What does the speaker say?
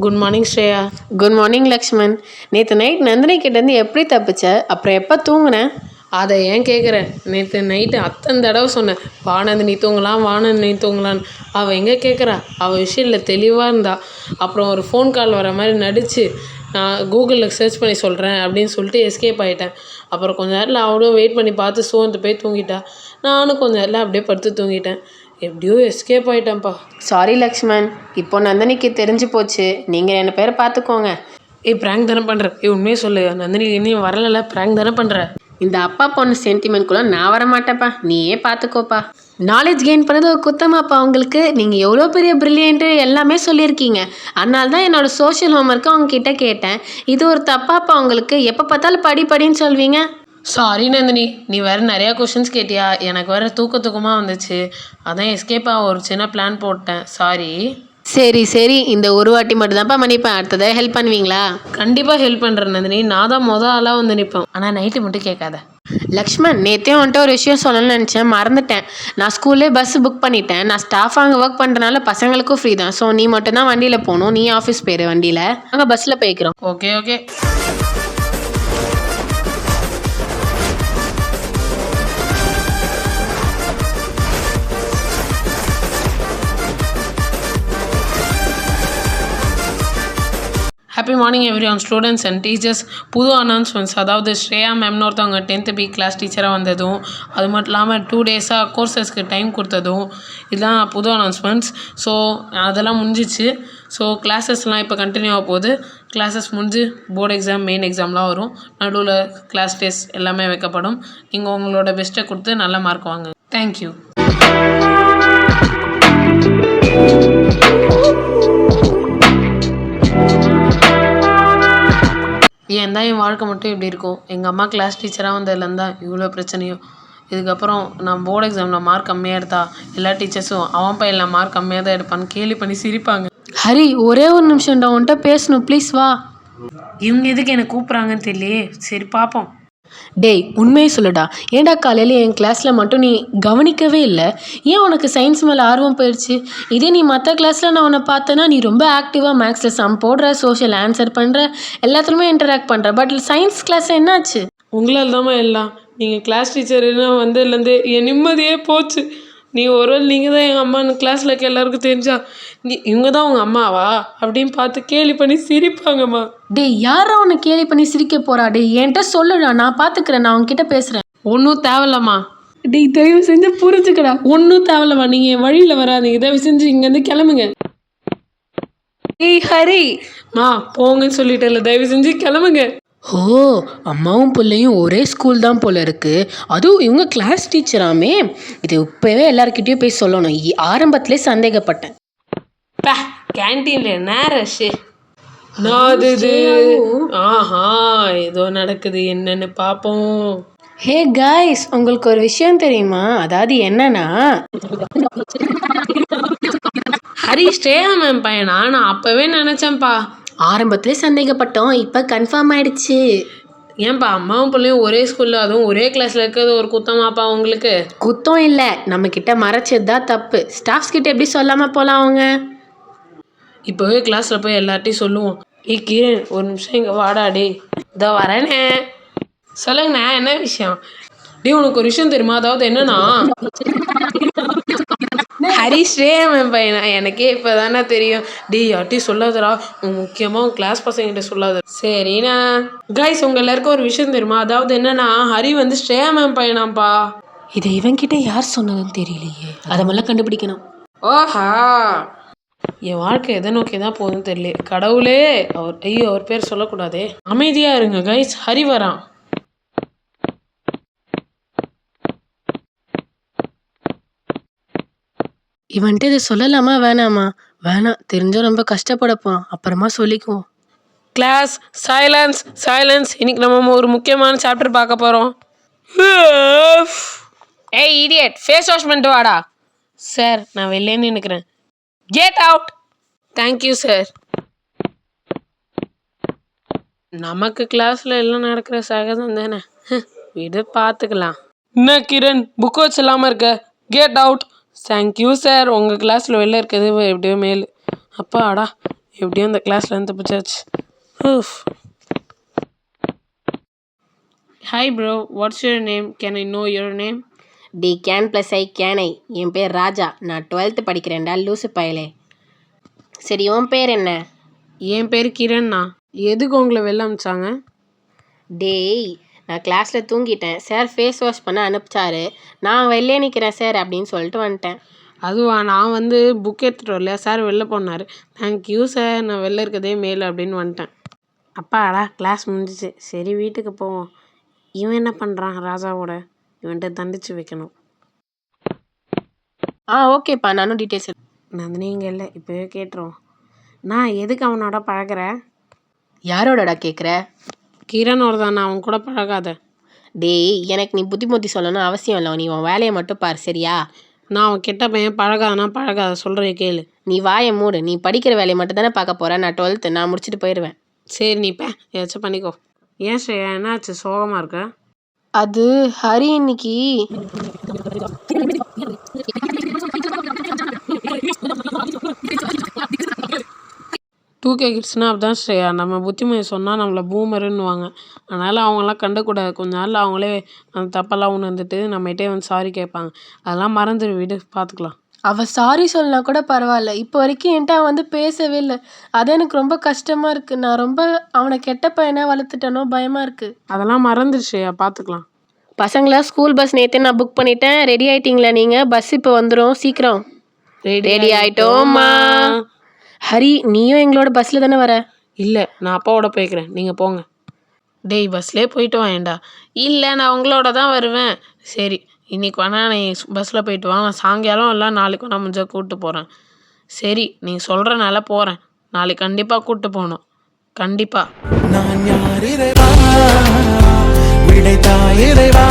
Good morning Shreya. Good morning Lakshman. நேற்று night Nandini கிட்டேருந்து எப்படி தப்பிச்ச? அப்புறம் எப்போ தூங்குனேன்? அதை ஏன் கேட்குற? நேற்று நைட்டு அத்தனை தடவை சொன்னேன், வானந்தினி தூங்கலாம் வானந்தினி தூங்கலான்னு. அவள் எங்கே கேட்குறா? அவள் விஷயத்தில் தெளிவாக இருந்தா. அப்புறம் ஒரு ஃபோன் கால் வர மாதிரி நடித்து நான் கூகுளில் சர்ச் பண்ணி சொல்கிறேன் அப்படின்னு சொல்லிட்டு எஸ்கேப் ஆகிட்டேன். அப்புறம் கொஞ்ச நேரத்தில் அவளும் வெயிட் பண்ணி பார்த்து சோர்ந்து போய் தூங்கிட்டா. நானும் கொஞ்ச நேரத்தில் அப்படியே படுத்து தூங்கிட்டேன். எப்படியோ எஸ்கேப் ஆகிட்டேன்ப்பா. சாரி லக்ஷ்மன், இப்போ நந்தினிக்கு தெரிஞ்சு போச்சு. நீங்கள் என்ன பேரை பார்த்துக்கோங்க. ப்ராங்க் தானே பண்ணுற? உண்மையே சொல்லு, நந்தினி இன்னும் வரல, ப்ராங்க் தானே பண்ணுற? இந்த அப்பா பொண்ணு சென்டிமெண்ட்குள்ளே நான் வர மாட்டேப்பா, நீயே பார்த்துக்கோப்பா. நாலேஜ் கெயின் பண்ணது ஒரு குத்தமாப்பா உங்களுக்கு. நீங்கள் எவ்வளோ பெரிய ப்ரில்லியன்ட்டு எல்லாமே சொல்லியிருக்கீங்க. அதனால தான் என்னோடய சோஷியல் ஹோம்ஒர்க்கு உங்ககிட்ட கேட்டேன். இது ஒரு தப்பாப்பா உங்களுக்கு? எப்போ பார்த்தாலும் படின்னு சொல்வீங்க. சாரி நந்தினி, நீ வேறு நிறையா கொஷின்ஸ் கேட்டியா? எனக்கு வேறு தூக்கமாக வந்துச்சு. அதான் எஸ்கேப்பாக ஒரு சின்ன பிளான் போட்டேன். சாரி. சரி, இந்த ஒரு வாட்டி மட்டும் தான்ப்பா மன்னிப்பேன். அடுத்ததை ஹெல்ப் பண்ணுவீங்களா? கண்டிப்பாக ஹெல்ப் பண்ணுறேன் நந்தினி. நான் தான் ஆளாக வந்து நிற்பேன். ஆனால் நைட்டு மட்டும் கேட்காத. லக்ஷ்மன், நேற்றே வந்துட்டு ஒரு விஷயம் சொல்லணும்னு நினச்சேன், மறந்துட்டேன். நான் ஸ்கூல்லே பஸ் புக் பண்ணிட்டேன். நான் ஸ்டாஃப் அங்கே ஒர்க் பண்ணுறதுனால பசங்களுக்கும் ஃப்ரீ தான். ஸோ நீ மட்டும் தான் வண்டியில் போகணும். நீ ஆஃபீஸ் போயிரு வண்டியில், நாங்கள் பஸ்ஸில் போய்க்கிறோம். Okay. Happy morning everyone students and teachers. புது அனௌன்ஸ்மெண்ட்ஸ், அதாவது ஸ்ரேயா மேம்னு ஒருத்தவங்க 10th B கிளாஸ் டீச்சராக வந்ததும், அது மட்டும் இல்லாமல் 2 டேஸாக கோர்சஸ்க்கு டைம் கொடுத்ததும், இதுதான் புது அனௌன்ஸ்மெண்ட்ஸ். ஸோ அதெல்லாம் முடிஞ்சிச்சு. ஸோ கிளாஸஸ்லாம் இப்போ கண்டினியூ ஆக போகுது. கிளாஸஸ் முடிஞ்சு போர்டு எக்ஸாம், மெயின் எக்ஸாம்லாம் வரும். நடுவில் கிளாஸ் டெஸ்ட் எல்லாமே வைக்கப்படும். நீங்கள் உங்களோட பெஸ்ட்டை கொடுத்து நல்ல மார்க் வாங்க. தேங்க்யூ. ஏன் தான் என் வாழ்க்கை மட்டும் இப்படி இருக்கும்? எங்கள் அம்மா கிளாஸ் டீச்சராக வந்ததுலேருந்து தான் இவ்வளோ பிரச்சனையும். இதுக்கப்புறம் நான் போர்டு எக்ஸாமில் மார்க் கம்மியாக எடுத்தா எல்லா டீச்சர்ஸும் அவன் பையனில் மார்க் கம்மியாக தான் எடுப்பான்னு கேலி பண்ணி சிரிப்பாங்க. ஹரி, ஒரே ஒரு நிமிஷம்டா, உன்கிட்ட பேசணும், ப்ளீஸ் வா. இவங்க எதுக்கு என்னை கூப்பிட்றாங்கன்னு தெரியலையே. சரி பார்ப்போம். டேய், உண்மையை சொல்லுடா. ஏன்டா காலையில் என் கிளாஸில் மட்டும் நீ கவனிக்கவே இல்லை? ஏன் உனக்கு சயின்ஸ் மேலே ஆர்வம் போயிடுச்சு? இதே நீ மற்ற கிளாஸில் நான் உன்னை பார்த்தேன்னா நீ ரொம்ப ஆக்டிவாக மேக்ஸில் சம் போடுற, சோஷியல் ஆன்சர் பண்ணுற, எல்லாத்துலேயுமே இன்டராக்ட் பண்ணுற. பட் சயின்ஸ் கிளாஸில் என்னாச்சு? உங்களால் தாம்மா எல்லாம். நீங்கள் கிளாஸ் டீச்சர்னா வந்ததுலேருந்து என் நிம்மதியே போச்சு. நீங்கள் தான் எங்கள் அம்மான்னு கிளாஸில் இருக்க எல்லாருக்கும் தெரிஞ்சா இவங்க தான் உங்கள் அம்மாவா அப்படின்னு பார்த்து கேலி பண்ணி சிரிப்பாங்கம்மா. டேய், யாரா உன்னை கேலி பண்ணி சிரிக்க போறா? டேய், என்கிட்ட சொல்லுடா, நான் பார்த்துக்கிறேன், நான் உங்ககிட்ட பேசுகிறேன். ஒன்றும் தேவையில்லம்மா. டேய், தயவு செஞ்சு புரிஞ்சுக்கடா. ஒன்றும் தேவையில்லம்மா. நீங்கள் என் வழியில் வராதீங்க, தயவு செஞ்சு இங்கேருந்து கிளம்புங்க. டேய் ஹரி. போங்கன்னு சொல்லிட்டேன்ல, தயவு செஞ்சு கிளம்புங்க. ஓ, அம்மாவும் பிள்ளையும் ஒரே ஸ்கூல் தான் போல இருக்கு. அதுவும் இவங்க கிளாஸ் டீச்சராமே. இது இப்போவே எல்லாருக்கிட்டையும் போய் சொல்லணும். ஆரம்பத்திலே சந்தேகப்பட்டேன். கேன்டீனில் என்ன ரஷ்ஷு? ஏதோ நடக்குது, என்னன்னு பார்ப்போம். ஹே காய்ஸ், உங்களுக்கு ஒரு விஷயம் தெரியுமா? அதாவது என்னன்னா, ஹரி ஸ்ரேயா மேம் பையனா? நான் அப்போவே நினச்சேன்ப்பா. ஆரம்பத்திலே சந்தேகப்பட்டோம், இப்போ கன்ஃபார்ம் ஆயிடுச்சு. ஏன்பா அம்மாவும் பிள்ளையும் ஒரே ஸ்கூலில் அதுவும் ஒரே கிளாஸில் இருக்கிறது ஒரு குத்தமாப்பா உங்களுக்கு? குத்தம் இல்லை, நம்மக்கிட்ட மறைச்சது தான் தப்பு. ஸ்டாஃப்ஸ் கிட்ட எப்படி சொல்லாமல் போகலாம் அவங்க? இப்போவே கிளாஸில் போய் எல்லார்ட்டையும் சொல்லுவோம். கிரண், ஒரு நிமிஷம் இங்கே வாடா. டே, இதோ வரேனே. சொல்லுங்கண்ணா, என்ன விஷயம்? உனக்கு ஒரு விஷயம் தெரியுமா? அதாவது என்னன்னா, ஹரி ஸ்ரேயா மேம் பையனா? எனக்கே இப்போ தானே தெரியும். யார்ட்டையும் சொல்லாதடா, முக்கியமாக கிளாஸ் பசங்கிட்ட சொல்லாத. சரிண்ணா. கைஸ், உங்கள் எல்லாருக்கும் ஒரு விஷயம் தெரியுமா? அதாவது என்னன்னா, ஹரி வந்து ஸ்ரேயா மேம் பையனாப்பா. இதை இவன்கிட்ட யார் சொன்னதுன்னு தெரியலையே. அதை முதல்ல கண்டுபிடிக்கணும். ஓஹா, என் வாழ்க்கை எதை நோக்கி தான் போகுதுன்னு தெரியல. கடவுளே, அவர் பேர் சொல்லக்கூடாதே. அமைதியாக இருங்க கைஸ், ஹரி வரான். இவன்ட்டு இதை சொல்லலாமா வேணாமா? வேணாம், தெரிஞ்சா ரொம்ப கஷ்டப்படப்பான். அப்புறமா சொல்லிக்குவோம். Class silence. இன்னைக்கு நம்ம ஒரு முக்கியமான சாப்டர் பார்க்க போகிறோம். ஏய் இடியட், ஃபேஸ் வாஷ் பண்ணிட்டு வாடா. சார், நான் வெளிலேன்னு நினைக்கிறேன். Get out. Thank you sir. நமக்கு கிளாஸில் எல்லாம் நடக்கிற சகஜம் தானே, விடு பார்த்துக்கலாம். என்ன கிரண், புக் வச்சு இல்லாமல் இருக்க? Get out. Thank you sir. உங்கள் கிளாஸில் வெளில இருக்கிறது எப்படியோ மேல். அப்பாடா, எப்படியும் இந்த கிளாஸ்லேருந்து தப்பிச்சாச்சு. Hi bro, what's your name? Can I know your name? D can plus I கேனை. என் பேர் ராஜா. நான் 12th படிக்கிறேன்டா லூசு பயலே. சரி, உன் பேர் என்ன? என் பேர் கிரண்ண்ணா. எதுக்கு உங்களை வெளில அனுப்பிச்சாங்க? டேய், நான் கிளாஸில் தூங்கிட்டேன். சார் ஃபேஸ் வாஷ் பண்ண அனுப்பிச்சாரு. நான் வெளிலே நிற்கிறேன் சார் அப்படின்னு சொல்லிட்டு வந்துட்டேன். அதுவா, நான் வந்து புக் எடுத்துகிட்டு வரல, சார் வெளில போனார். தேங்க்யூ சார், நான் வெளில இருக்கதே மேல் அப்படின்னு வந்துட்டேன். அப்பாடா, கிளாஸ் முடிஞ்சிச்சு. சரி வீட்டுக்கு போவோம். இவன் என்ன பண்ணுறான் ராஜாவோட? இவன்கிட்ட தண்டிச்சு வைக்கணும். ஓகேப்பா, நானும் டீட்டெயில்ஸ் நந்தினி இங்கே இல்லை, இப்போவே கேட்டுருவோம். நான் எதுக்கு அவனோட பழகிறேன்? யாரோடடா கேட்குற? கிரணோட தான், அவன் கூட பழகாத. டேய், எனக்கு நீ புத்தி சொல்லணும் அவசியம் இல்லை. நீ உன் வேலையை மட்டும் பார், சரியா? நான் அவன் கெட்ட பையன், பழகாதனா பழகாத, சொல்கிறேன் கேளு. நீ வாயை மூடு. நீ படிக்கிற வேலையை மட்டும் தானே பார்க்க போகிறேன். நான் 12th நான் முடிச்சுட்டு போயிடுவேன். சரி நீ ஏதாச்சும் பண்ணிக்கோ. ஏன் ஸ்ரேயா, என்னாச்சு சோகமாக இருக்க? அது ஹரி இன்னைக்கு 2K கிட்ஸ்னால் அப்படிதான் ஸ்ரேயா. நம்ம புத்திமதி சொன்னால் நம்மளை பூமருன்னுவாங்க. அதனால் அவங்களாம் கண்டுக்கூடாது. கொஞ்ச நாள் அவங்களே அந்த தப்பெல்லாம் உணர்ந்துட்டு நம்மகிட்டே வந்து சாரி கேட்பாங்க. அதெல்லாம் மறந்துடு, விடு, பார்த்துக்கலாம். அவள் சாரி சொல்லனா கூட பரவாயில்ல, இப்போ வரைக்கும் என்கிட்ட அவன் வந்து பேசவே இல்லை. அது எனக்கு ரொம்ப கஷ்டமாக இருக்குது. நான் ரொம்ப அவனை கெட்ட பையனாக வளர்த்துட்டேனோ பயமாக இருக்குது. அதெல்லாம் மறந்துடு ஸ்ரேயா, பார்த்துக்கலாம். பசங்களா, ஸ்கூல் பஸ் நேற்று நான் புக் பண்ணிட்டேன். ரெடி ஆயிட்டீங்களா நீங்கள்? பஸ் இப்போ வந்துடும், சீக்கிரம். ரெடி ஆயிட்டோம்மா. ஹரி, நீயும் எங்களோட பஸ்ஸில் தானே வர? இல்லை, நான் அப்பாவோட போய்க்கிறேன், நீங்கள் போங்க. டேய், பஸ்லேயே போயிட்டு வாயேண்டா. இல்லை, நான் உங்களோட தான் வருவேன். சரி, இன்றைக்கி வேணா நீ பஸ்ஸில் போயிட்டு வா. நான் சாயங்காலம் இல்லை நாளைக்கு வேணா முடிஞ்சா கூப்பிட்டு போகிறேன். சரி, நீங்கள் சொல்கிறனால போகிறேன். நாளைக்கு கண்டிப்பாக கூப்பிட்டு போகணும், கண்டிப்பாக. நான் யார் இறைவா, விடைத்தாய் இறைவா.